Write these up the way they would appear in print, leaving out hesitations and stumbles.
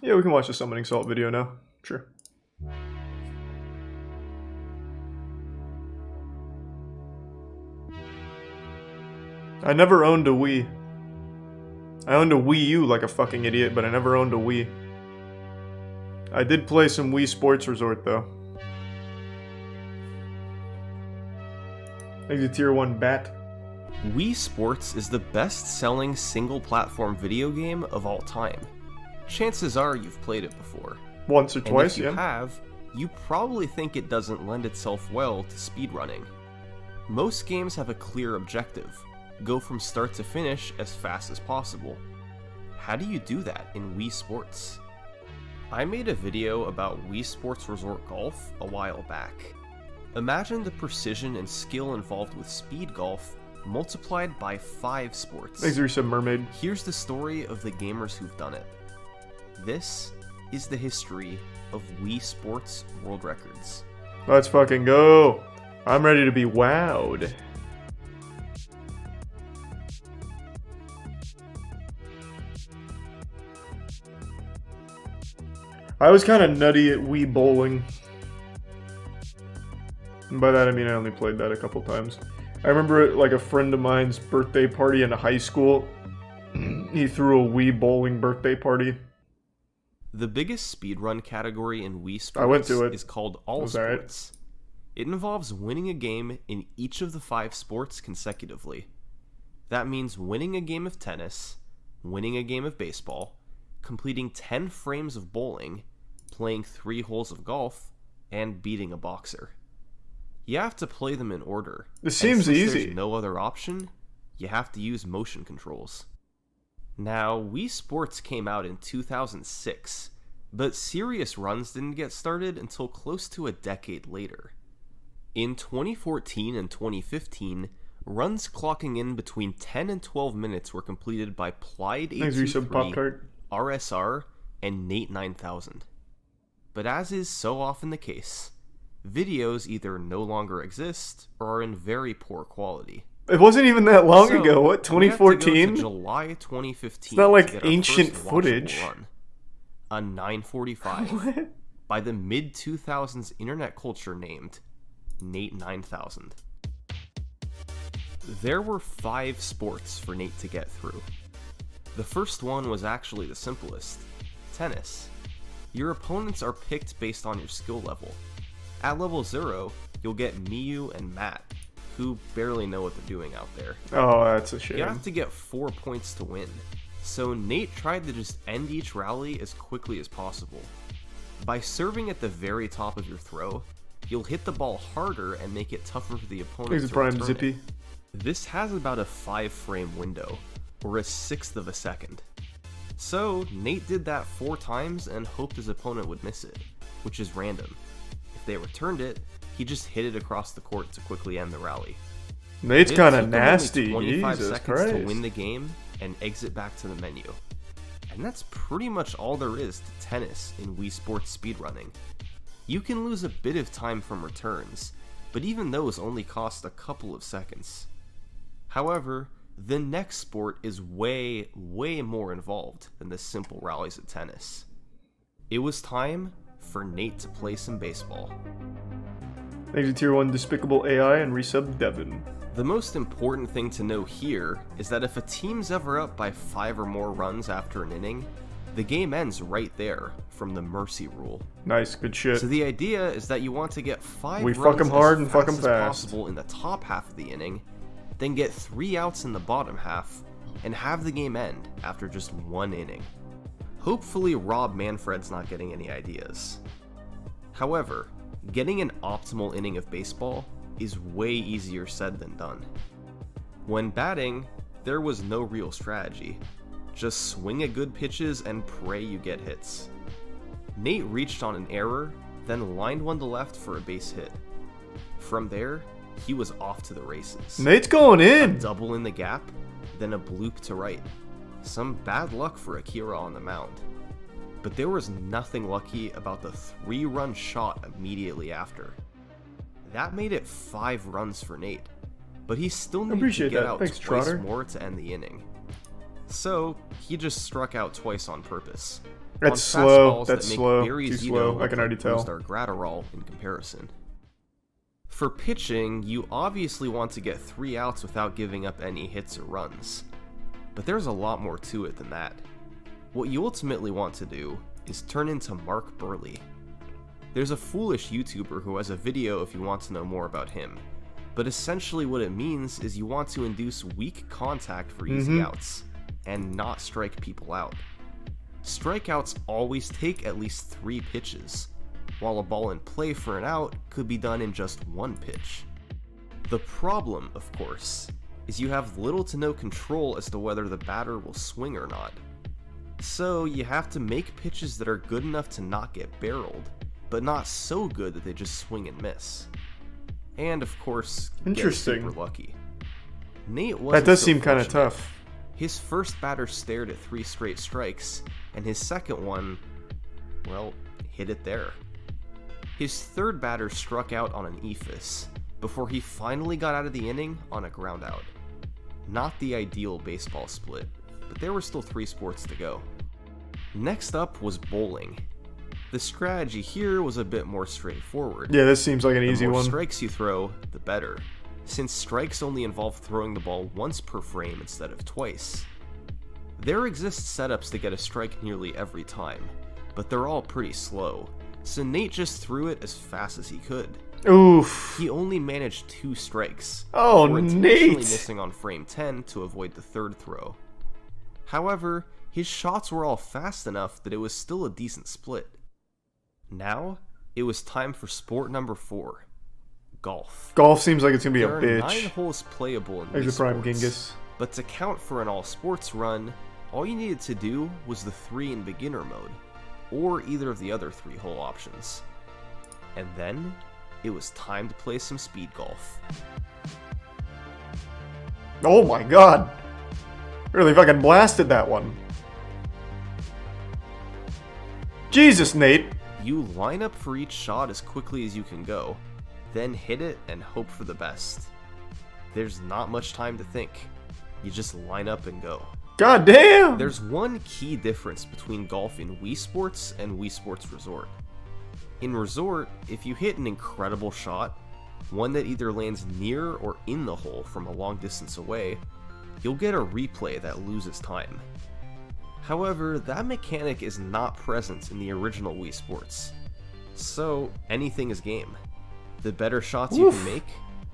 Yeah, we can watch the summoning salt video now. Sure. I never owned a Wii. I owned a Wii U like a fucking idiot, but I never owned a Wii. I did play some Wii Sports Resort though. Thank you, Tier 1 Bat. Wii Sports is the best-selling single-platform video game of all time. Chances are you've played it before. Once or twice, if you yeah. have, you probably think it doesn't lend itself well to speedrunning. Most games have a clear objective: go from start to finish as fast as possible. How do you do that in Wii Sports? I made a video about Wii Sports Resort Golf a while back. Imagine the precision and skill involved with speed golf multiplied by 5 sports. Thanks, Reset Mermaid. Here's the story of the gamers who've done it. This is the history of Wii Sports World Records. Let's fucking go. I'm ready to be wowed. I was kind of nutty at Wii Bowling. And by that I mean I only played that a couple times. I remember at like a friend of mine's birthday party in high school, he threw a Wii Bowling birthday party. The biggest speedrun category in Wii Sports I went to it. is called All Sports. It involves winning a game in each of the 5 sports consecutively. That means winning a game of tennis, winning a game of baseball, completing 10 frames of bowling, playing 3 holes of golf, and beating a boxer. You have to play them in order. This seems easy. There's no other option. You have to use motion controls. Now, Wii Sports came out in 2006, but serious runs didn't get started until close to a decade later. In 2014 and 2015, runs clocking in between 10 and 12 minutes were completed by Plyde823, RSR, and Nate9000. But as is so often the case, videos either no longer exist or are in very poor quality. It wasn't even that long ago. What, 2014? We have to go to July 2015. It's not like to get our ancient first footage. Run, a 945 by the mid-2000s internet culture named Nate9000. There were 5 sports for Nate to get through. The first one was actually the simplest: tennis. Your opponents are picked based on your skill level. At level 0, you'll get Miyu and Matt, who barely know what they're doing out there. Oh, that's a shame. You have to get 4 points to win, so Nate tried to just end each rally as quickly as possible. By serving at the very top of your throw, you'll hit the ball harder and make it tougher for the opponent to Prime return Zippy. it. This has about a 5-frame window, or a 1/6 of a second. So, Nate did that 4 times and hoped his opponent would miss it, which is random. If they returned it, he just hit it across the court to quickly end the rally. Nate's kind of nasty. 25 Jesus seconds Christ. to win the game and exit back to the menu. And that's pretty much all there is to tennis in Wii Sports speedrunning. You can lose a bit of time from returns, but even those only cost a couple of seconds. However, the next sport is way more involved than the simple rallies at tennis. It was time for Nate to play some baseball. Thanks to Tier 1 Despicable AI and resub Devin. The most important thing to know here is that if a team's ever up by 5 or more runs after an inning, the game ends right there from the mercy rule. Nice, good shit. So the idea is that you want to get 5 We runs fuck 'em hard as and fuck 'em as fast. possible in the top half of the inning, then get 3 outs in the bottom half, and have the game end after just 1 inning. Hopefully Rob Manfred's not getting any ideas. However, getting an optimal inning of baseball is way easier said than done. When batting, there was no real strategy. Just swing at good pitches and pray you get hits. Nate reached on an error, then lined one to left for a base hit. From there, he was off to the races. Nate's going A in. double in the gap, then a bloop to right. Some bad luck for Akira on the mound. But there was nothing lucky about the 3-run shot immediately after. That made it 5 runs for Nate, but he still needed to Appreciate get that. out Thanks, twice Trotter. more to end the inning. So, he just struck out twice on purpose. That's on slow. fastballs That's that make slow. Barry Too Zito slow. I look can like already tell. Booster Gratterall in comparison. For pitching, you obviously want to get 3 outs without giving up any hits or runs. But there's a lot more to it than that. What you ultimately want to do is turn into Mark Burley. There's a foolish YouTuber who has a video if you want to know more about him, but essentially what it means is you want to induce weak contact for easy outs, and not strike people out. Strikeouts always take at least 3 pitches, while a ball in play for an out could be done in just 1 pitch. The problem, of course, is you have little to no control as to whether the batter will swing or not. So you have to make pitches that are good enough to not get barreled, but not so good that they just swing and miss. And of course, get super lucky. Nate wasn't That does so seem kind of fortunate. tough. His first batter stared at 3 straight strikes, and his second one, well, hit it there. His third batter struck out on an eephus, before he finally got out of the inning on a ground out. Not the ideal baseball split, but there were still 3 sports to go. Next up was bowling. The strategy here was a bit more straightforward. Yeah, this seems like an easy The more one. strikes you throw, the better, since strikes only involve throwing the ball once per frame instead of twice. There exist setups to get a strike nearly every time, but they're all pretty slow, so Nate just threw it as fast as he could. Oof. He only managed 2 strikes, Oh, before intentionally Nate! missing on frame 10 to avoid the third throw. However, his shots were all fast enough that it was still a decent split. Now, it was time for sport number 4, golf. Golf seems like it's gonna be There a are 9 bitch. holes playable in Extra Wii Prime Sports, Genghis. but to count for an all-sports run, all you needed to do was the 3 in beginner mode, or either of the other 3 hole options. And then, it was time to play some speed golf. Oh my god. Really fucking blasted that one. Jesus, Nate. You line up for each shot as quickly as you can go, then hit it and hope for the best. There's not much time to think. You just line up and go. God damn. There's one key difference between golf in Wii Sports and Wii Sports Resort. In Resort, if you hit an incredible shot, one that either lands near or in the hole from a long distance away, you'll get a replay that loses time. However, that mechanic is not present in the original Wii Sports. So, anything is game. The better shots you can make,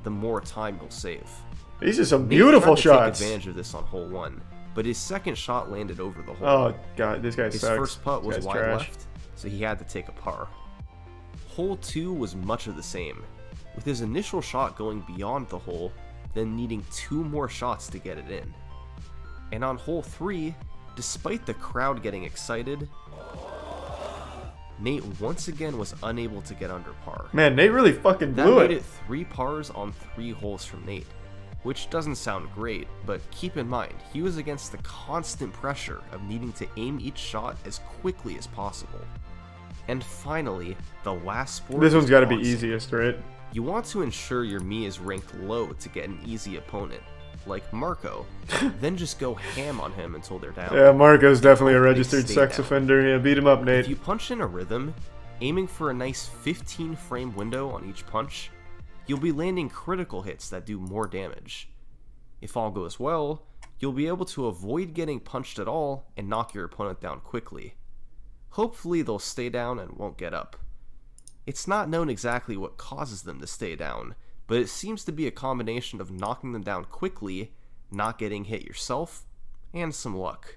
the more time you'll save. These are some Nate beautiful tried to shots. take advantage of this on hole 1, but his second shot landed over the hole. Oh god, this guy His sucks. first putt was This guy's wide trash. left, so he had to take a par. Hole 2 was much of the same, with his initial shot going beyond the hole, then needing 2 more shots to get it in. And on hole 3, despite the crowd getting excited, Nate once again was unable to get under par. Man, Nate really fucking That blew made it. it 3 pars on 3 holes from Nate, which doesn't sound great, but keep in mind, he was against the constant pressure of needing to aim each shot as quickly as possible. And finally, the last sport. This one's is gotta be boxing. easiest, right? You want to ensure your Mii is ranked low to get an easy opponent, like Marco, then just go ham on him until they're down. Yeah, Marco's definitely a Hopefully registered stay sex down. offender. Yeah, beat him up, If Nate. you punch in a rhythm, aiming for a nice 15 frame window on each punch, you'll be landing critical hits that do more damage. If all goes well, you'll be able to avoid getting punched at all and knock your opponent down quickly. Hopefully they'll stay down and won't get up. It's not known exactly what causes them to stay down, but it seems to be a combination of knocking them down quickly, not getting hit yourself, and some luck.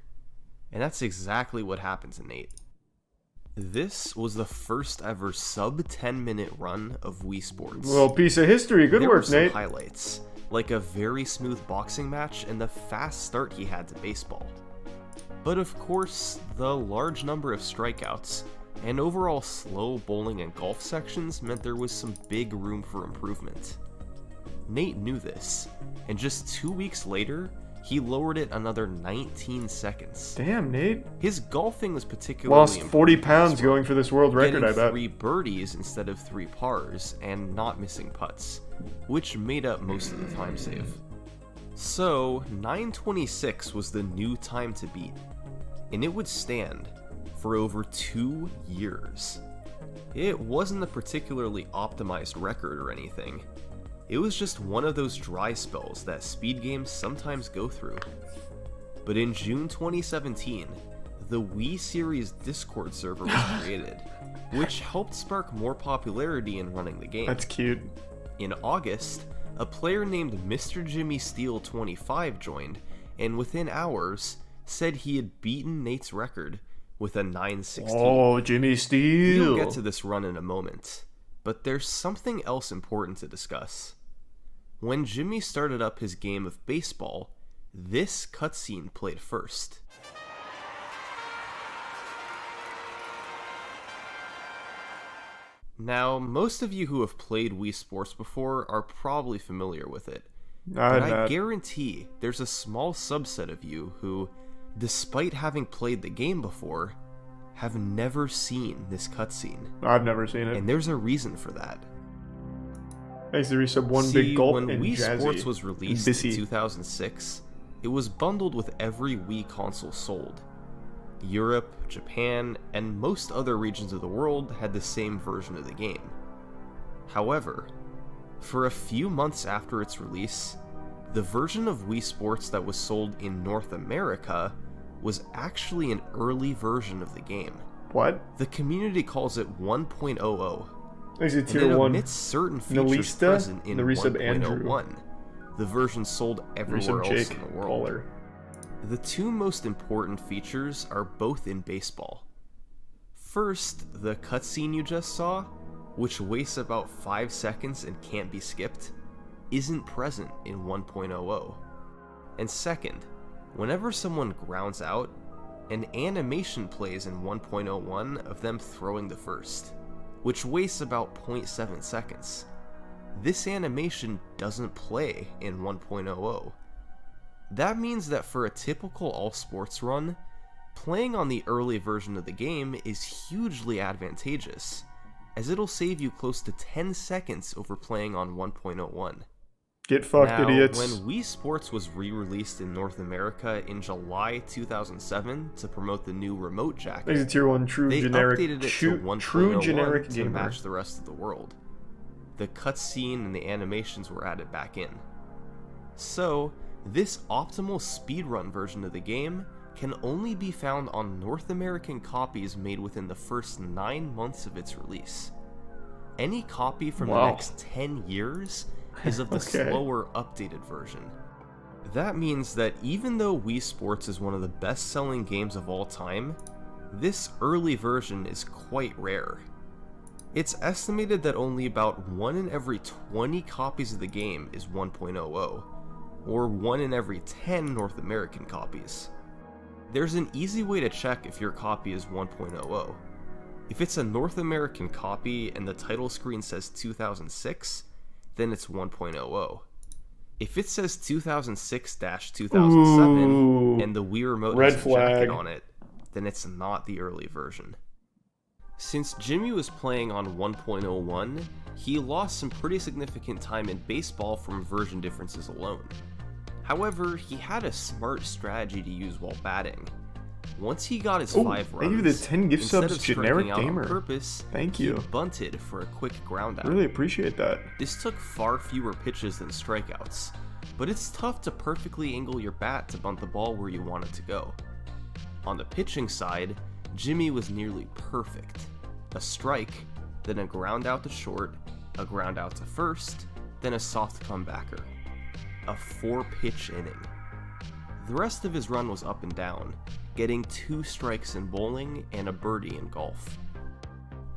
And that's exactly what happened to Nate. This was the first ever sub 10 minute run of Wii Sports. Little piece of history. Good There were work, some Nate. highlights, like a very smooth boxing match and the fast start he had to baseball. But of course, the large number of strikeouts and overall slow bowling and golf sections meant there was some big room for improvement. Nate knew this, and just 2 weeks later, he lowered it another 19 seconds. Damn, Nate. His golfing was particularly Lost 40 improved pounds as well, going for this world record, getting I bet. 3 birdies instead of 3 pars, and not missing putts, which made up most of the time save. So, 9:26 was the new time to beat, and it would stand for over 2 years. It wasn't a particularly optimized record or anything. It was just one of those dry spells that speed games sometimes go through. But in June 2017, the Wii Series Discord server was created, which helped spark more popularity in running the game. That's cute. In August, a player named Mr. Jimmy Steele 25 joined, and within hours, said he had beaten Nate's record with a 9:16. Oh, Jimmy Steele. We'll get to this run in a moment, but there's something else important to discuss. When Jimmy started up his game of baseball, this cutscene played first. Now, most of you who have played Wii Sports before are probably familiar with it, but I guarantee there's a small subset of you who, despite having played the game before, have never seen this cutscene. I've never seen it. And there's a reason for that. Thanks to Resub One Big Gulp when and Wii Jazzy. Sports was released in 2006, it was bundled with every Wii console sold. Europe, Japan, and most other regions of the world had the same version of the game. However, for a few months after its release, the version of Wii Sports that was sold in North America was actually an early version of the game. What? The community calls it 1.00. Is it And tier it 1? omits certain features Nalista? present in The Resub Andrew. 1.01, the version sold everywhere Resub else Jake in the world. Caller. The two most important features are both in baseball. First, the cutscene you just saw, which wastes about 5 seconds and can't be skipped, isn't present in 1.00. And second, whenever someone grounds out, an animation plays in 1.01 of them throwing the first, which wastes about 0.7 seconds. This animation doesn't play in 1.00. That means that for a typical all-sports run, playing on the early version of the game is hugely advantageous, as it'll save you close to 10 seconds over playing on 1.01. Get fucked, Now, idiots. when Wii Sports was re-released in North America in July 2007 to promote the new remote jacket, Thanks to tier 1 true they generic updated it to 1.01 true generic to gamer. match the rest of the world. The cutscene and the animations were added back in. So, this optimal speedrun version of the game can only be found on North American copies made within the first 9 months of its release. Any copy from the next 10 years is of the Okay. slower, updated version. That means that even though Wii Sports is one of the best-selling games of all time, this early version is quite rare. It's estimated that only about 1 in every 20 copies of the game is 1.00, or 1 in every 10 North American copies. There's an easy way to check if your copy is 1.00. If it's a North American copy and the title screen says 2006, then it's 1.00. If it says 2006-2007 Ooh, and the Wii Remote red has a jacket flag. on it, then it's not the early version. Since Jimmy was playing on 1.01, he lost some pretty significant time in baseball from version differences alone. However, he had a smart strategy to use while batting. Once he got his 5 runs, thank you for the 10 gift instead subs, of striking generic out on gamer. purpose, Thank he you. bunted for a quick ground out. Really appreciate that. This took far fewer pitches than strikeouts, but it's tough to perfectly angle your bat to bunt the ball where you want it to go. On the pitching side, Jimmy was nearly perfect. A strike, then a ground out to short, a ground out to first, then a soft comebacker. A 4-pitch inning. The rest of his run was up and down, getting 2 strikes in bowling and a birdie in golf.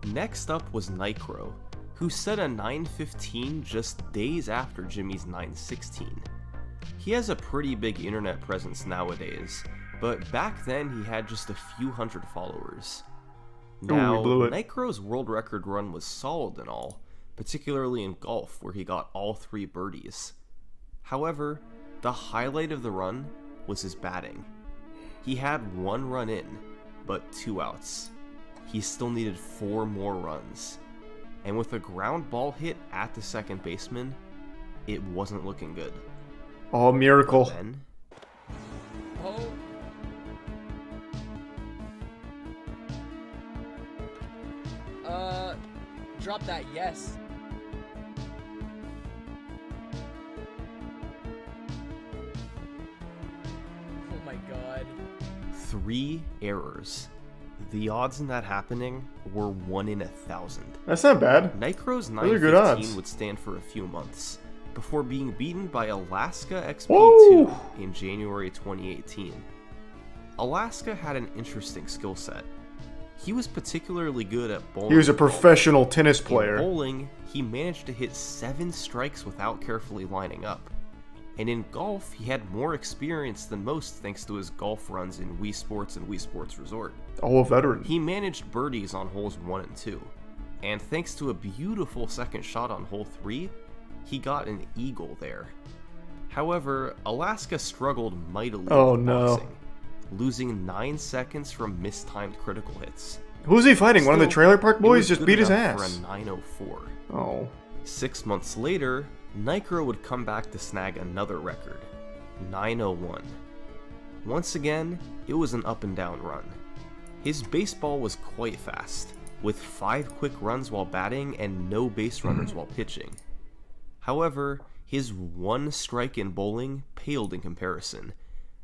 Next up was Nicro, who set a 9:15 just days after Jimmy's 9:16. He has a pretty big internet presence nowadays, but back then he had just a few hundred followers. Now, we blew it. Nicro's world record run was solid and all, particularly in golf where he got all 3 birdies. However, the highlight of the run was his batting. He had 1 run in, but 2 outs. He still needed 4 more runs. And with a ground ball hit at the second baseman, it wasn't looking good. Oh, miracle. Then, drop that yes. Oh my god. 3 errors. The odds in that happening were 1 in 1,000. That's not bad. Nycro's Those are good odds. 915 would stand for a few months, before being beaten by Alaska XP2 Woo! in January 2018. Alaska had an interesting skill set. He was particularly good at bowling. He was a and golf. professional tennis In player. bowling, he managed to hit 7 strikes without carefully lining up. And in golf, he had more experience than most thanks to his golf runs in Wii Sports and Wii Sports Resort. Oh, a veteran. He managed birdies on holes 1 and 2, and thanks to a beautiful second shot on hole 3, he got an eagle there. However, Alaska struggled mightily Oh, with no. boxing, losing 9 seconds from mistimed critical hits. Who's he fighting? One of the Still, Trailer Park it Boys was just good beat his enough for ass. a 904. Oh. 6 months later, Nycro would come back to snag another record, 901. Once again, it was an up and down run. His baseball was quite fast, with 5 quick runs while batting and no base runners while pitching. However, his 1 strike in bowling paled in comparison,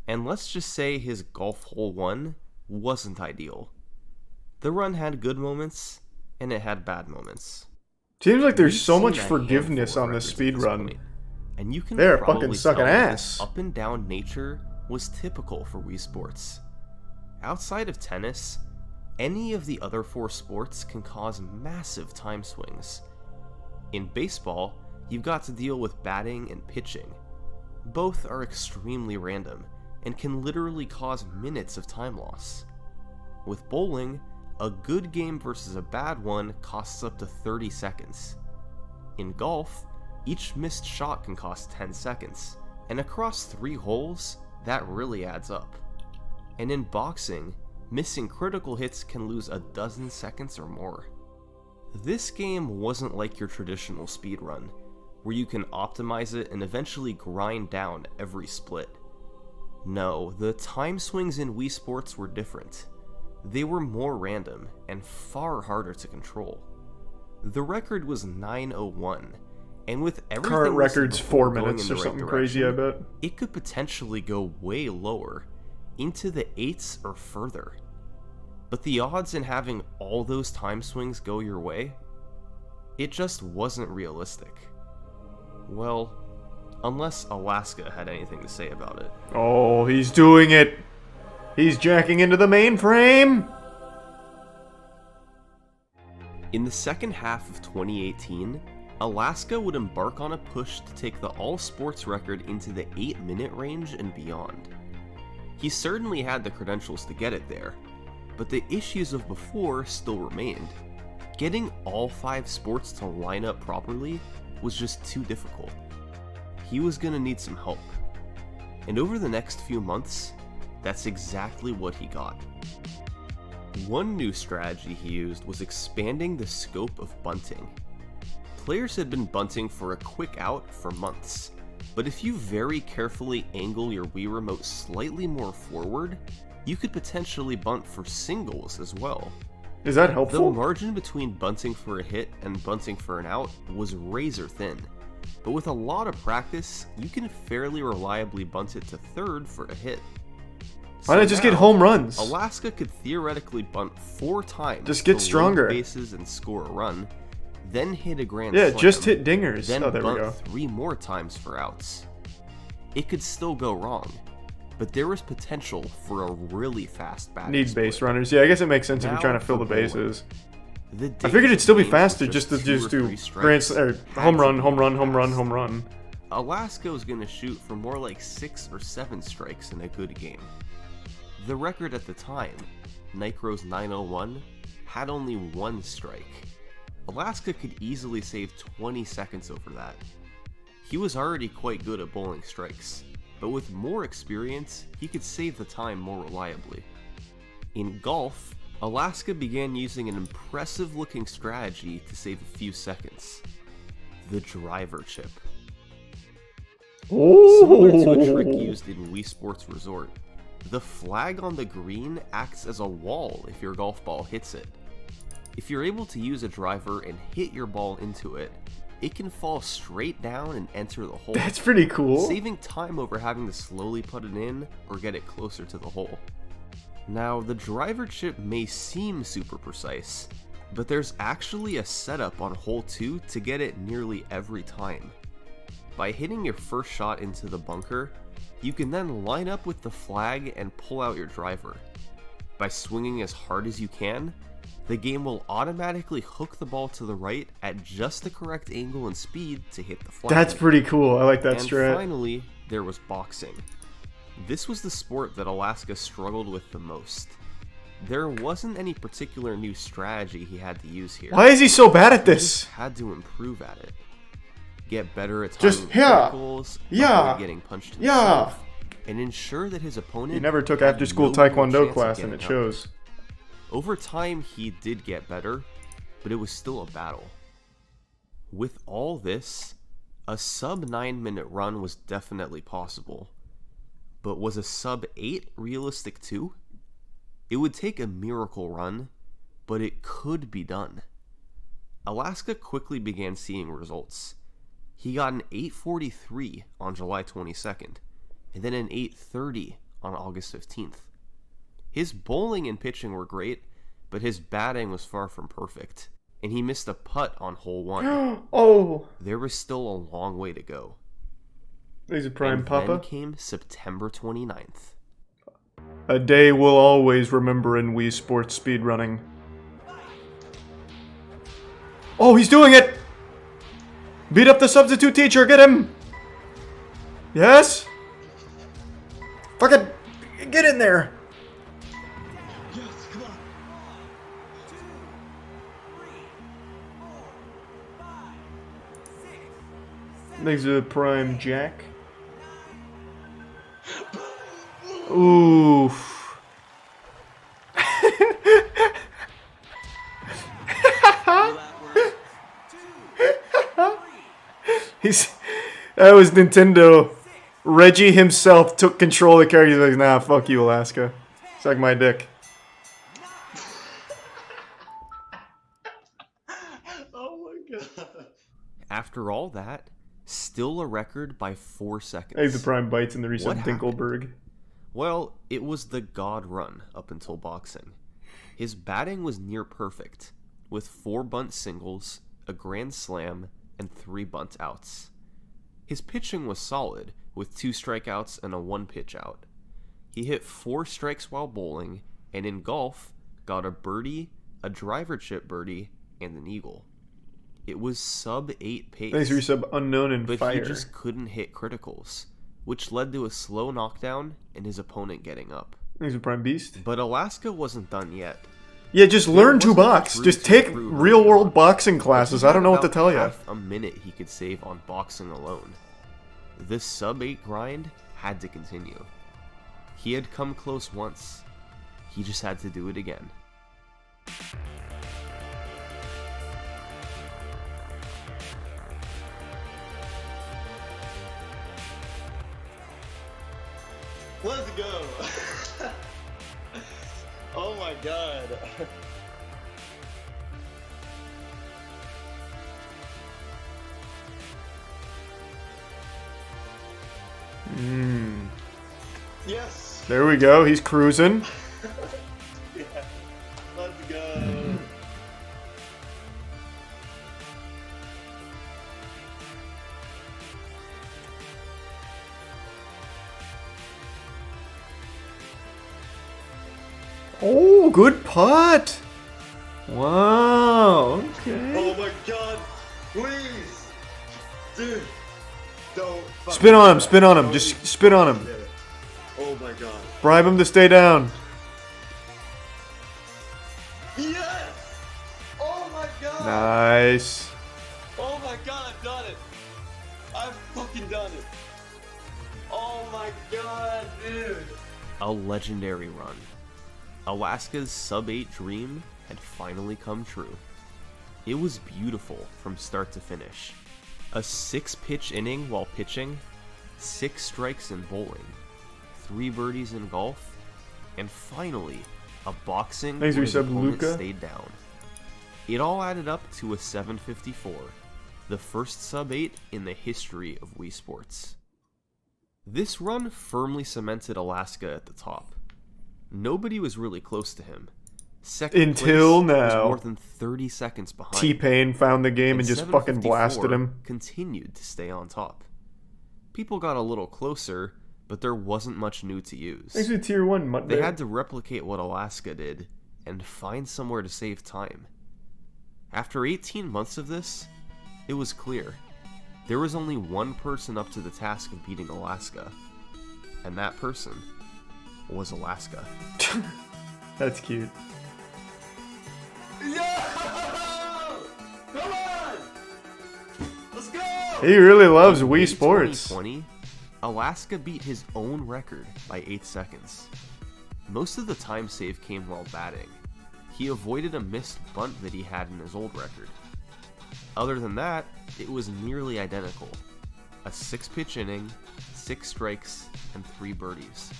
and let's just say his golf hole 1 wasn't ideal. The run had good moments, and it had bad moments. Seems like there's We've so seen much a forgiveness handful of on this records at speed run. point, and you can They're probably fucking sucking tell that ass. this up and down nature was typical for Wii Sports. Outside of tennis, any of the other 4 sports can cause massive time swings. In baseball, you've got to deal with batting and pitching. Both are extremely random and can literally cause minutes of time loss. With bowling, a good game versus a bad one costs up to 30 seconds. In golf, each missed shot can cost 10 seconds, and across 3 holes, that really adds up. And in boxing, missing critical hits can lose a dozen seconds or more. This game wasn't like your traditional speedrun, where you can optimize it and eventually grind down every split. No, the time swings in Wii Sports were different. They were more random and far harder to control. The record was 901, and with everything Current listed record's before 4 going minutes in the or right something crazy, I direction, bet. it could potentially go way lower, into the 8s or further. But the odds in having all those time swings go your way, it just wasn't realistic. Well, unless Alaska had anything to say about it. Oh, he's doing it. He's jacking into the mainframe. In the second half of 2018, Alaska would embark on a push to take the all-sports record into the 8-minute range and beyond. He certainly had the credentials to get it there, but the issues of before still remained. Getting all 5 sports to line up properly was just too difficult. He was gonna need some help. And over the next few months, that's exactly what he got. One new strategy he used was expanding the scope of bunting. Players had been bunting for a quick out for months, but if you very carefully angle your Wii Remote slightly more forward, you could potentially bunt for singles as well. Is that The helpful? margin between bunting for a hit and bunting for an out was razor thin, but with a lot of practice, you can fairly reliably bunt it to third for a hit. Why not just get now, home runs? Alaska could theoretically bunt 4 times, Just get to load stronger. bases and score a run, then hit a grand Yeah, slam, just hit dingers. then Oh, there we bunt go. 3 more times for outs. It could still go wrong, but there was potential for a really fast batting Needs split. base runners. Yeah, I guess it makes sense if Now you're trying to fill for the bowling. bases. The I figured it'd still be days of faster just to 2 just or do 3 grand strikes or had home to run, be home run, home run, fast. home run. Alaska was going to shoot for more like 6 or 7 strikes in a good game. The record at the time, Nycro's 901, had only 1 strike. Alaska could easily save 20 seconds over that. He was already quite good at bowling strikes, but with more experience, he could save the time more reliably. In golf, Alaska began using an impressive looking strategy to save a few seconds. The driver chip. Similar to a trick Oh, used in Wii Sports Resort, the flag on the green acts as a wall if your golf ball hits it. If you're able to use a driver and hit your ball into it, it can fall straight down and enter the hole. That's pretty cool. Saving time over having to slowly put it in or get it closer to the hole. Now, the driver chip may seem super precise, but there's actually a setup on hole 2 to get it nearly every time. By hitting your first shot into the bunker, you can then line up with the flag and pull out your driver. By swinging as hard as you can, the game will automatically hook the ball to the right at just the correct angle and speed to hit the flag. That's pretty cool. I like that and strat. Finally, there was boxing. This was the sport that Alaska struggled with the most. There wasn't any particular new strategy he had to use here. Why is he so bad at He this? just had to improve at it. Get better at Just, timing yeah, criticals, yeah, avoid getting punched yeah. himself, and ensure that his opponent He never took had after school no real taekwondo chance of class and it getting up. shows. Over time, he did get better, but it was still a battle. With all this, a sub 9-minute run was definitely possible. But was a sub 8 realistic too? It would take a miracle run, but it could be done. Alaska quickly began seeing results. He got an 8:43 on July 22nd, and then an 8:30 on August 15th. His bowling and pitching were great, but his batting was far from perfect, and he missed a putt on hole 1. Oh, There was still a long way to go. he's a prime And papa. then came September 29th. A day we'll always remember in Wii Sports speedrunning. Oh, he's doing it! Beat up the substitute teacher, get him! Yes? Fucking get in there! There's a prime jack. Oof. That was Nintendo. Reggie himself took control of the character. He's like, nah, fuck you, Alaska. Suck my dick. Oh my god. After all that, still a record by 4 seconds. Hey, the prime bites in the recent What happened? Dinkelberg. Well, it was the God run up until boxing. His batting was near perfect, with 4 bunt singles, a grand slam, and 3 bunt outs. His pitching was solid, with 2 strikeouts and a 1 pitch out. He hit 4 strikes while bowling, and in golf, got a birdie, a driver chip birdie, and an eagle. It was sub 8 pace. Thanks for your sub unknown and But fire. he just couldn't hit criticals, which led to a slow knockdown and his opponent getting up. Thanks for prime beast. But Alaska wasn't done yet. Yeah, just learn to wasn't a box. true Just to take true real version. world boxing classes. He I had don't know what to about tell you. half a minute he could save on boxing alone. This sub 8 grind had to continue. He had come close once. He just had to do it again. Let's go. Oh my god. Yes. There we go. He's cruising. Yeah. Let's go. Oh, good putt. Wow. Okay. Oh my god. Please. Dude. Don't. Spin on him. Spin on him. Just spin on him. Oh my god. Bribe him to stay down. Yes! Oh my god! Nice. Oh my god, I've done it! I've fucking done it! Oh my god, dude! A legendary run. Alaska's sub 8 dream had finally come true. It was beautiful from start to finish. A 6-pitch inning while pitching, 6 strikes in bowling, 3 birdies in golf, and finally, a boxing Thanks for where his sub, opponent Luca. stayed down. It all added up to a 754, the first sub-8 in the history of Wii Sports. This run firmly cemented Alaska at the top. Nobody was really close to him. Second Until place now. was more than 30 seconds behind. T-Pain found the game and just fucking 754 blasted him. continued to stay on top. People got a little closer, but there wasn't much new to use. Actually, tier 1. They had to replicate what Alaska did and find somewhere to save time. After 18 months of this, it was clear. There was only one person up to the task of beating Alaska, and that person was Alaska. That's cute. Yo! Come on! Let's go! He really loves In Wii May Sports. 2020, Alaska beat his own record by 8 seconds. Most of the time save came while batting. He avoided a missed bunt that he had in his old record. Other than that, it was nearly identical. A 6-pitch inning, 6 strikes, and 3 birdies.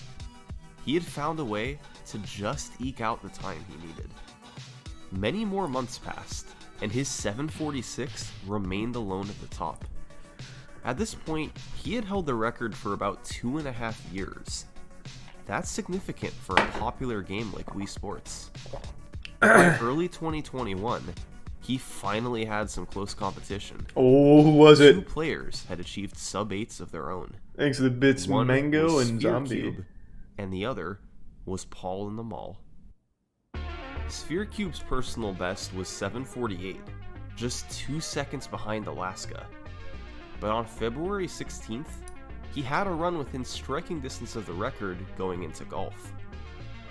He had found a way to just eke out the time he needed. Many more months passed, and his 746 remained alone at the top. At this point, he had held the record for about 2.5 years. That's significant for a popular game like Wii Sports. By early 2021, he finally had some close competition. Oh, who was Two it? players had achieved sub-8s of their own. Thanks to the bits One Mango was and Sphere Zombie. Cube, and the other was Paul in the Mall. Sphere Cube's personal best was 748, just 2 seconds behind Alaska. But on February 16th, he had a run within striking distance of the record going into golf.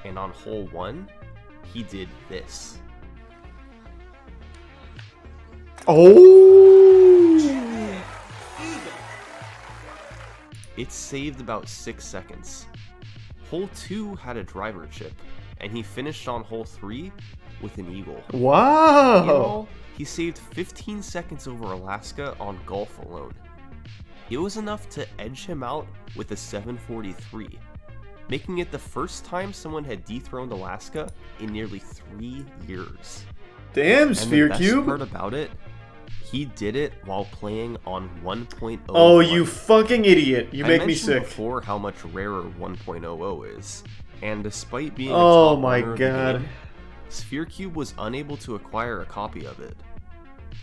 And on hole 1, he did this. Oh! It saved about 6 seconds. Hole 2 had a driver chip, and he finished on hole 3 with an eagle. In Wow! all, he saved 15 seconds over Alaska on golf alone. It was enough to edge him out with a 743, making it the first time someone had dethroned Alaska in nearly 3 years. Damn, And Sphere the best Cube! part about it, he did it while playing on 1.0. Oh, you fucking idiot. You I make me mentioned sick. before how much rarer 1.00 is, and despite being a Oh top my runner of the God. game, Sphere Cube was unable to acquire a copy of it.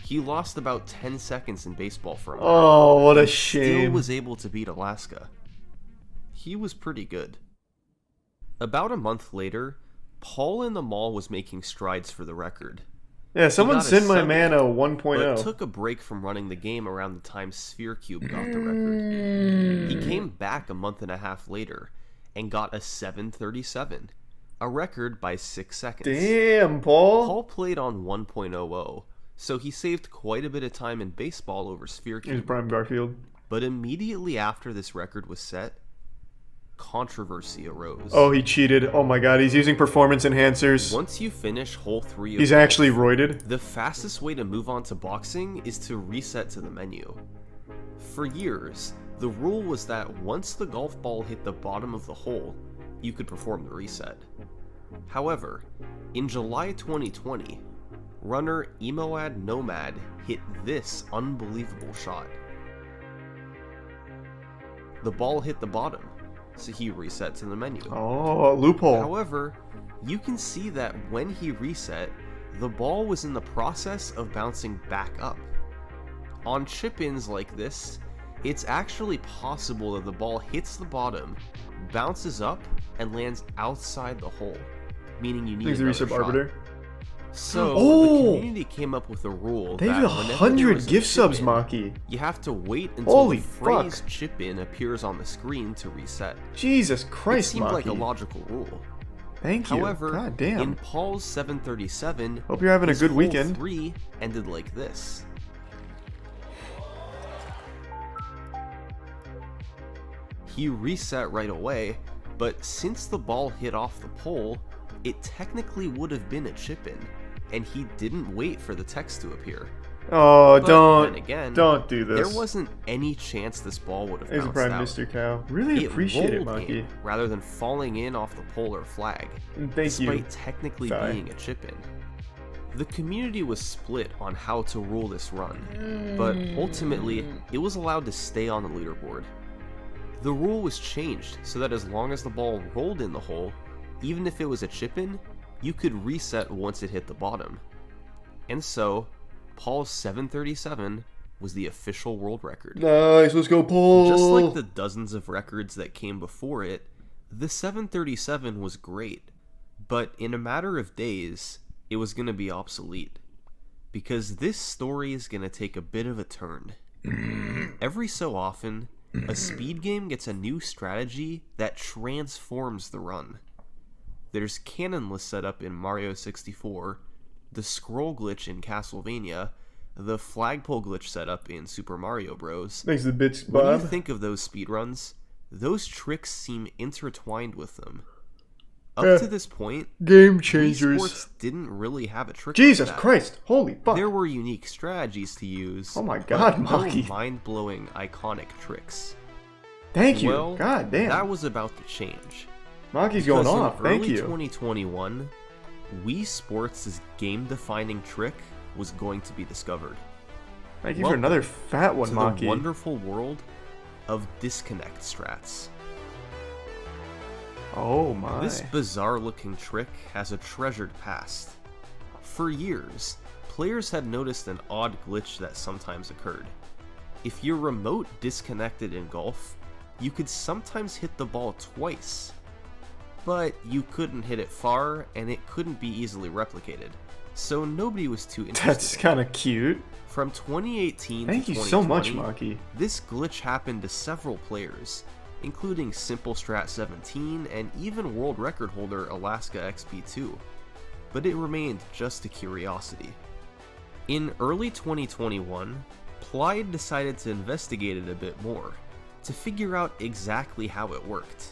He lost about 10 seconds in baseball from it. Oh, what a Still shame. was able to beat Alaska. He was pretty good. About a month later, Paul in the Mall was making strides for the record. Yeah, someone got a send my sub- man a But 1.0. took a break from running the game around the time Sphere Cube got the record. He came back a month and a half later and got a 737, a record by 6 seconds. Damn, Paul. Paul played on 1.00, so he saved quite a bit of time in baseball over Sphere Here's Cube. Brian Garfield. But immediately after this record was set, controversy arose. Oh, he cheated. Oh my god, he's using performance enhancers. Once you finish hole 3 of He's golf, actually roided. the fastest way to move on to boxing is to reset to the menu. For years, the rule was that once the golf ball hit the bottom of the hole, you could perform the reset. However, in July 2020, runner Emoad Nomad hit this unbelievable shot. The ball hit the bottom, so he reset to the menu. Oh, loophole. However, you can see that when he reset, the ball was in the process of bouncing back up. On chip-ins like this, it's actually possible that the ball hits the bottom, bounces up, and lands outside the hole, meaning you need He's the another resub shot. arbiter. So, Oh! the community came up with a rule They that have whenever there 100 was a gift subs, chip-in, Maki. you have to wait until Holy the phrase fuck. chip-in appears on the screen to reset. Jesus It Christ, seemed like a Maki. logical rule. Thank you. However, God damn. in Paul's 737, Hope you're having a his good hole weekend. 3 ended like this. He reset right away, but since the ball hit off the pole, it technically would have been a chip-in, and he didn't wait for the text to appear. Oh, But don't. then again, Don't do this. There wasn't any chance this ball would have There's a bounced prime out. Mr. Cow. Really appreciate it, rolled Maki. in rather than falling in off the pole or flag, Thank despite you. technically Sigh. being a chip-in. The community was split on how to rule this run, but ultimately, it was allowed to stay on the leaderboard. The rule was changed so that as long as the ball rolled in the hole, even if it was a chip-in, you could reset once it hit the bottom. And so, Paul's 737 was the official world record. Nice, let's go, Paul! Just like the dozens of records that came before it, the 737 was great, but in a matter of days, it was going to be obsolete. Because this story is going to take a bit of a turn. Every so often, a speed game gets a new strategy that transforms the run. There's cannonless setup in Mario 64, the scroll glitch in Castlevania, the flagpole glitch setup in Super Mario Bros. Thanks to the bits, Bob. When you think of those speedruns, those tricks seem intertwined with them. Up to this point, Game Wii changers. Sports didn't really have a trick Jesus like that. Christ, holy fuck. There were unique strategies to use. Oh my god, but no Maki. mind-blowing, iconic tricks. Thank you. Well, God damn. that was about to change. Maki's going Because off. in Thank early you. 2021, Wii Sports' game-defining trick was going to be discovered. Thank you for Welcome another fat one, to Maki. the wonderful world of disconnect strats. Oh my. This bizarre-looking trick has a treasured past. For years, players had noticed an odd glitch that sometimes occurred. If your remote disconnected in golf, you could sometimes hit the ball twice, but you couldn't hit it far and it couldn't be easily replicated, so nobody was too interested. That's kind of cute. From 2018 Thank to you so much, 2020, Maki. this glitch happened to several players, including Simple Strat 17 and even world record holder Alaska XP2, but it remained just a curiosity. In early 2021, Plyde decided to investigate it a bit more, to figure out exactly how it worked.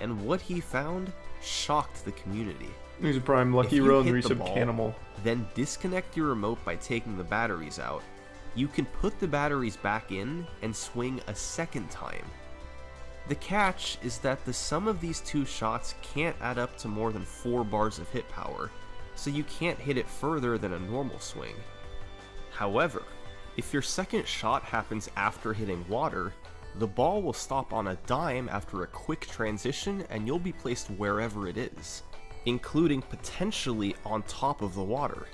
And what he found shocked the community. He's a prime If lucky you road and hit the resub ball, Canimal. Then disconnect your remote by taking the batteries out. You can put the batteries back in and swing a second time. The catch is that the sum of these two shots can't add up to more than 4 bars of hit power, so you can't hit it further than a normal swing. However, if your second shot happens after hitting water, the ball will stop on a dime after a quick transition and you'll be placed wherever it is, including potentially on top of the water.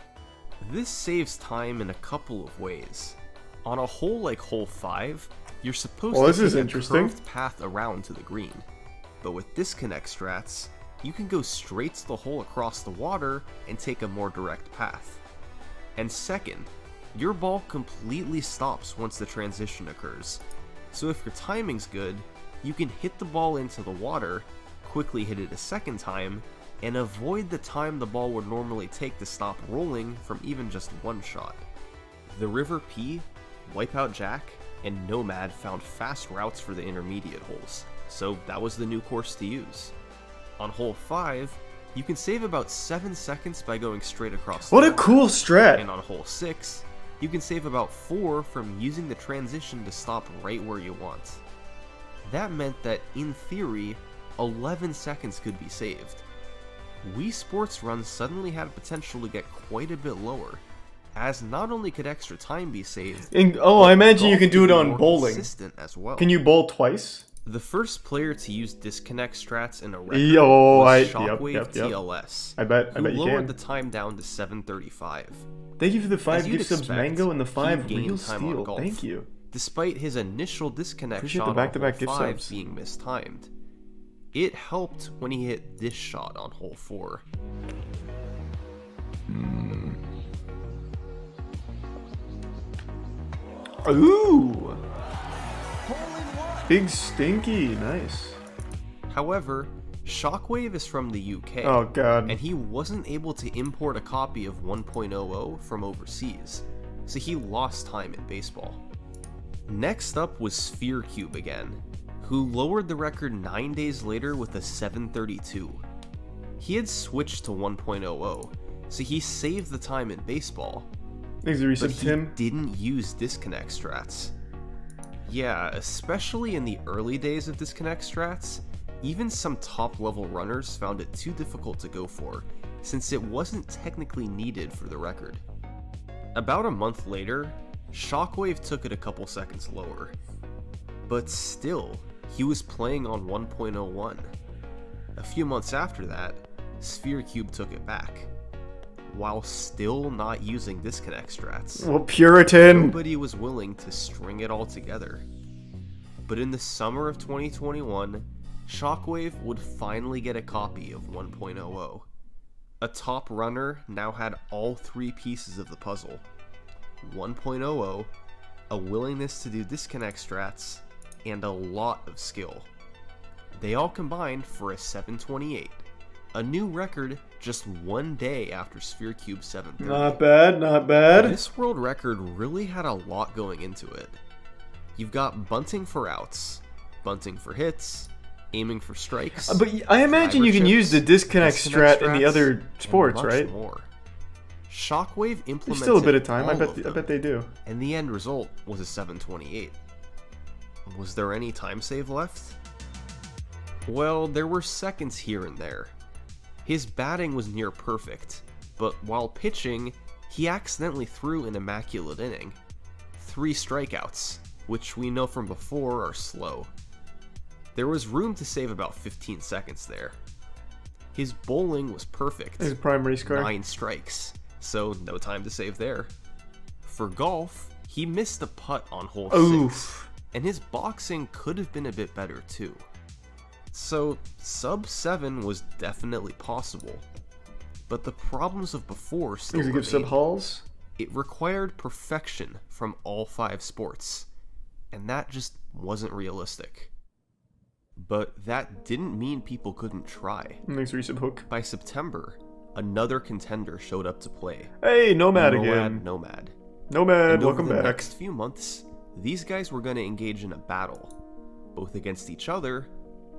This saves time in a couple of ways. On a hole like hole 5, you're supposed Well, to this is take a interesting. curved path around to the green, but with disconnect strats, you can go straight to the hole across the water and take a more direct path. And second, your ball completely stops once the transition occurs, so if your timing's good, you can hit the ball into the water, quickly hit it a second time, and avoid the time the ball would normally take to stop rolling from even just one shot. The River P, Wipeout Jack, and Nomad found fast routes for the intermediate holes, so that was the new course to use. On hole 5, you can save about 7 seconds by going straight across the What a water. cool strat. And on hole 6, you can save about 4 from using the transition to stop right where you want. That meant that, in theory, 11 seconds could be saved. Wii Sports runs suddenly had potential to get quite a bit lower, as not only could extra time be saved, Oh, I imagine you golf can do could it be on more bowling. consistent as well. Can you bowl twice? The first player to use disconnect strats in a record Yep, was Shockwave yep. TLS, I bet who you lowered can. the time down to 7:35. Thank you for the 5 As you'd gift subs, expect, Mango, and the he 5 gained real time on steel. golf. Thank you. Despite his initial disconnect Appreciate the shot back-to-back on gift hole 5 subs. being mistimed, it helped when he hit this shot on hole 4. Ooh! Big Stinky, nice. However, Shockwave is from the UK, Oh god. and he wasn't able to import a copy of 1.00 from overseas, so he lost time in baseball. Next up was Sphere Cube again, who lowered the record 9 days later with a 732. He had switched to 1.00, so he saved the time in baseball, Thanks for but resub, he Tim. didn't use disconnect strats. Yeah, especially in the early days of disconnect strats, even some top level runners found it too difficult to go for, since it wasn't technically needed for the record. About a month later, Shockwave took it a couple seconds lower, but still, he was playing on 1.01. A few months after that, Cr1TiKal took it back, while still not using disconnect strats. Well, Puritan! Nobody was willing to string it all together. But in the summer of 2021, Shockwave would finally get a copy of 1.00. A top runner now had all three pieces of the puzzle: 1.00, a willingness to do disconnect strats, and a lot of skill. They all combined for a 728, a new record just one day after Cr1TiKal's 730. Not bad, not bad. This world record really had a lot going into it. You've got bunting for outs, bunting for hits, aiming for strikes. But I imagine you can use the disconnect strat in the other strats, sports, and much right? more. Shockwave implemented There's still a bit of time. I all of them, bet they do. and the end result was a 728. Was there any time save left? Well, there were seconds here and there. His batting was near perfect, but while pitching, he accidentally threw an immaculate inning. 3 strikeouts, which we know from before are slow. There was room to save about 15 seconds there. His bowling was perfect. His primary score. 9 strikes, so no time to save there. For golf, he missed a putt on hole 6, Oof. and his boxing could have been a bit better too. So, sub 7 was definitely possible, but the problems of before still He's a good sub remained. halls. It required perfection from all 5 sports, and that just wasn't realistic. But that didn't mean people couldn't try. Thanks for your sub hook. By September, another contender showed up to play. Hey, Nomad again. Nomad. Nomad, And welcome over the back. next few months, these guys were going to engage in a battle, both against each other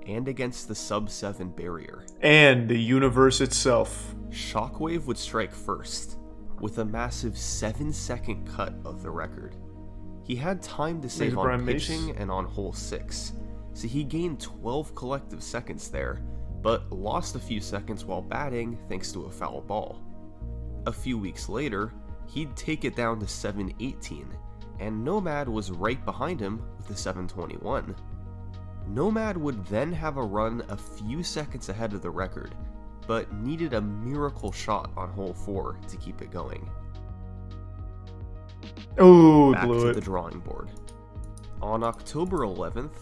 and against the sub 7 barrier. And the universe itself. Shockwave would strike first, with a massive 7-second cut of the record. He had time to save on Brian Mace. pitching and on hole 6, so he gained 12 collective seconds there, but lost a few seconds while batting thanks to a foul ball. A few weeks later, he'd take it down to 718, and Nomad was right behind him with a 721. Nomad would then have a run a few seconds ahead of the record, but needed a miracle shot on hole 4 to keep it going. Oh, Back blew to it. the drawing board. On October 11th,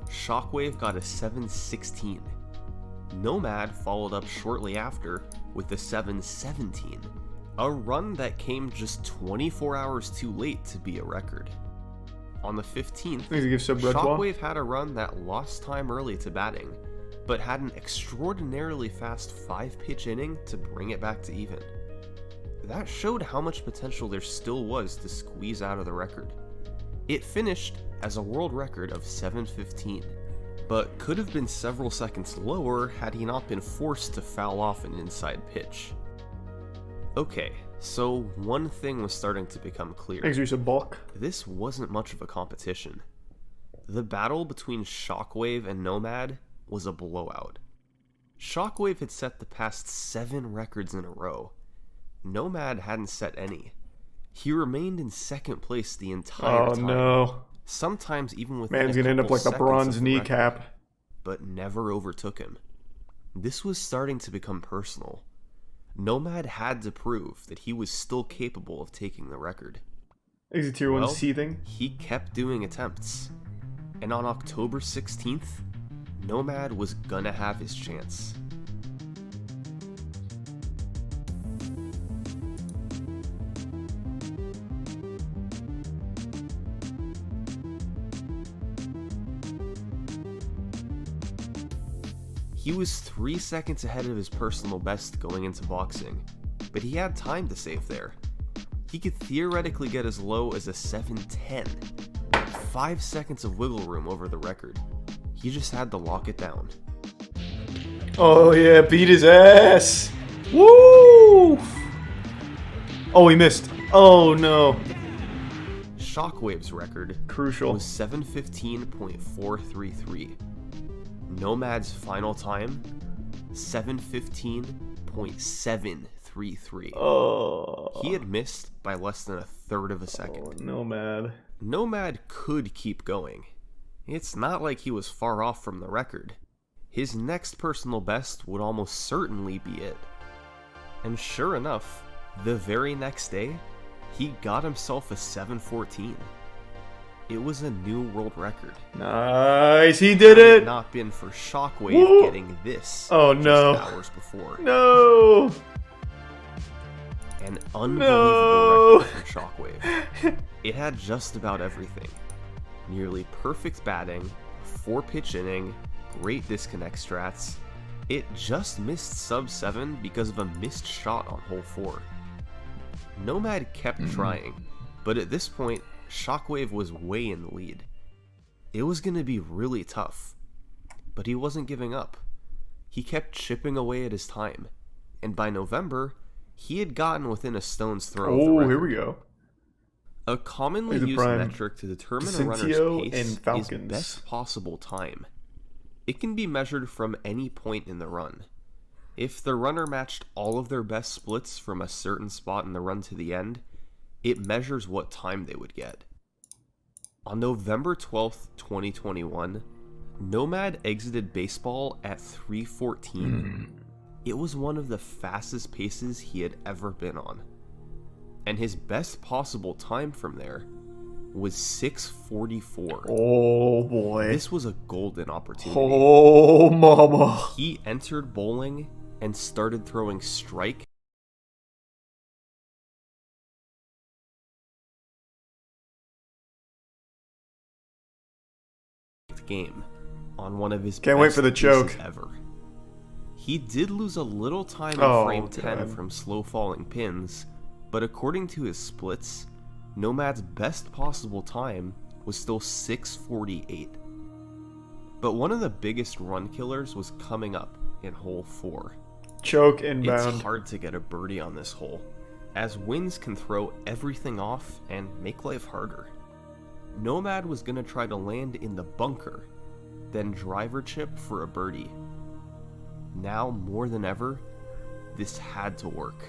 Shockwave got a 716. Nomad followed up shortly after with the 717, a run that came just 24 hours too late to be a record. On the 15th, Thanks to give sub Red Claw. Shockwave had a run that lost time early to batting, but had an extraordinarily fast 5-pitch inning to bring it back to even. That showed how much potential there still was to squeeze out of the record. It finished as a world record of 715, but could have been several seconds lower had he not been forced to foul off an inside pitch. Okay, so one thing was starting to become clear. Thanks for your sub bulk. This wasn't much of a competition. The battle between Shockwave and Nomad was a blowout. Shockwave had set the past 7 records in a row. Nomad hadn't set any. He remained in second place the entire Oh time. no. Sometimes even with Man's gonna end up like the bronze kneecap. but never overtook him. This was starting to become personal. Nomad had to prove that he was still capable of taking the record. Exit tier 1 Well, seething. He kept doing attempts. And on October 16th, Nomad was gonna have his chance. He was 3 seconds ahead of his personal best going into boxing, but he had time to save there. He could theoretically get as low as a 710. 5 seconds of wiggle room over the record. He just had to lock it down. Oh yeah, beat his ass. Woo! Oh, he missed. Oh no. Shockwave's record Crucial. was 715.433. Nomad's final time, 715.433. 1.733. Oh. He had missed by less than a third of a second. Oh, Nomad. Nomad could keep going. It's not like he was far off from the record. His next personal best would almost certainly be it. And sure enough, the very next day, he got himself a 7:14. It was a new world record. Nice, he did Had it it! not been for Shockwave Woo! getting this Oh, just no. hours before. No! An unbelievable No! record from Shockwave. It had just about everything. Nearly perfect batting, 4-pitch inning, great disconnect strats. It just missed sub 7 because of a missed shot on hole 4. Nomad kept trying, but at this point, Shockwave was way in the lead. It was going to be really tough, but he wasn't giving up. He kept chipping away at his time, and by November, he had gotten within a stone's throw of the Oh, record. here we go. A commonly Look at the used prime. metric to determine a Vicentio runner's pace and is Falcons. best possible time. It can be measured from any point in the run. If the runner matched all of their best splits from a certain spot in the run to the end, it measures what time they would get. On November 12th, 2021, Nomad exited baseball at 3:14. It was one of the fastest paces he had ever been on. And his best possible time from there was 6:44. Oh, boy. This was a golden opportunity. Oh, mama. He entered bowling and started throwing strike game on one of his Can't wait best for the choke. paces ever. He did lose a little time in Oh, frame 10 God. from slow falling pins, but according to his splits, Nomad's best possible time was still 6:48. But one of the biggest run killers was coming up in hole 4. Choke It's inbound. hard to get a birdie on this hole, as winds can throw everything off and make life harder. Nomad was going to try to land in the bunker, then driver chip for a birdie. Now, more than ever, this had to work.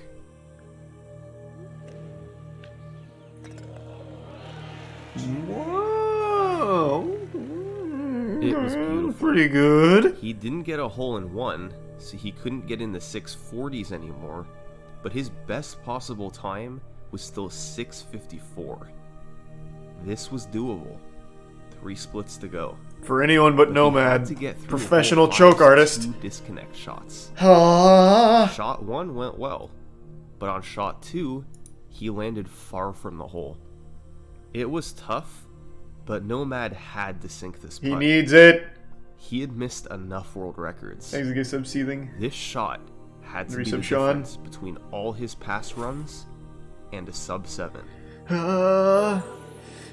Whoa. It was beautiful. Pretty good. He didn't get a hole in one, so he couldn't get in the 640s anymore, but his best possible time was still 6:54. This was doable. 3 splits to go. For anyone but He had Nomad, to get through professional hole 5's choke artist. 2 disconnect shots. Ah. Shot 1 went well, but on shot 2, he landed far from the hole. It was tough, but Nomad had to sink this putt. He needs it. He had missed enough world records. Thanks again, sub-seething. This shot had to be Resub the Sean. difference between all his past runs and a sub 7.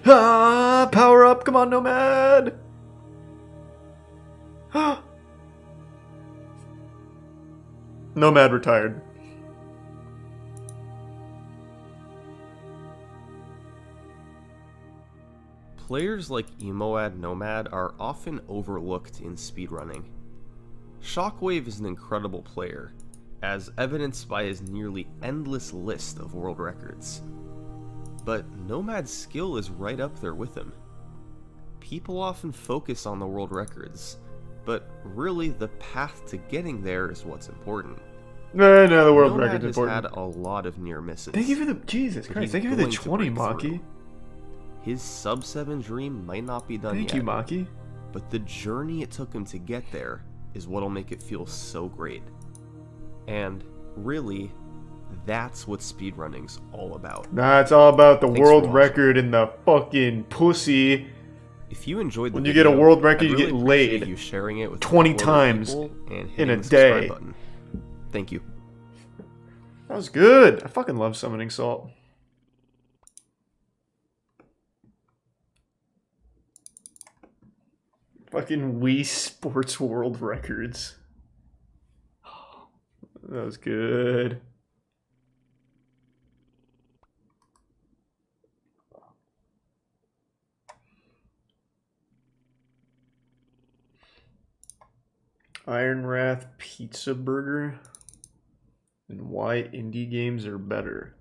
Power up. Come on, Nomad. Nomad retired. Players like Emoad Nomad are often overlooked in speedrunning. Shockwave is an incredible player, as evidenced by his nearly endless list of world records. But Nomad's skill is right up there with him. People often focus on the world records, but really the path to getting there is what's important. No, the world Nomad record's has important. had a lot of near misses. Thank you for the Jesus but Christ. he's Thank you for the going to 20, break Maki. through. His sub 7 dream might not be done Thank yet, you, Maki. but the journey it took him to get there is what'll make it feel so great. And really, that's what speedrunning's all about. Nah, it's all about the Thanks for world watching. record and the fucking pussy. If you enjoyed the When you video, get a world record, I'd you really get appreciate laid you sharing it with 20 a couple other times people and in hitting a the subscribe day. button. Thank you. That was good. I fucking love summoning salt. Fucking Wii Sports World Records. That was good. Iron Wrath Pizza Burger. and why indie games are better.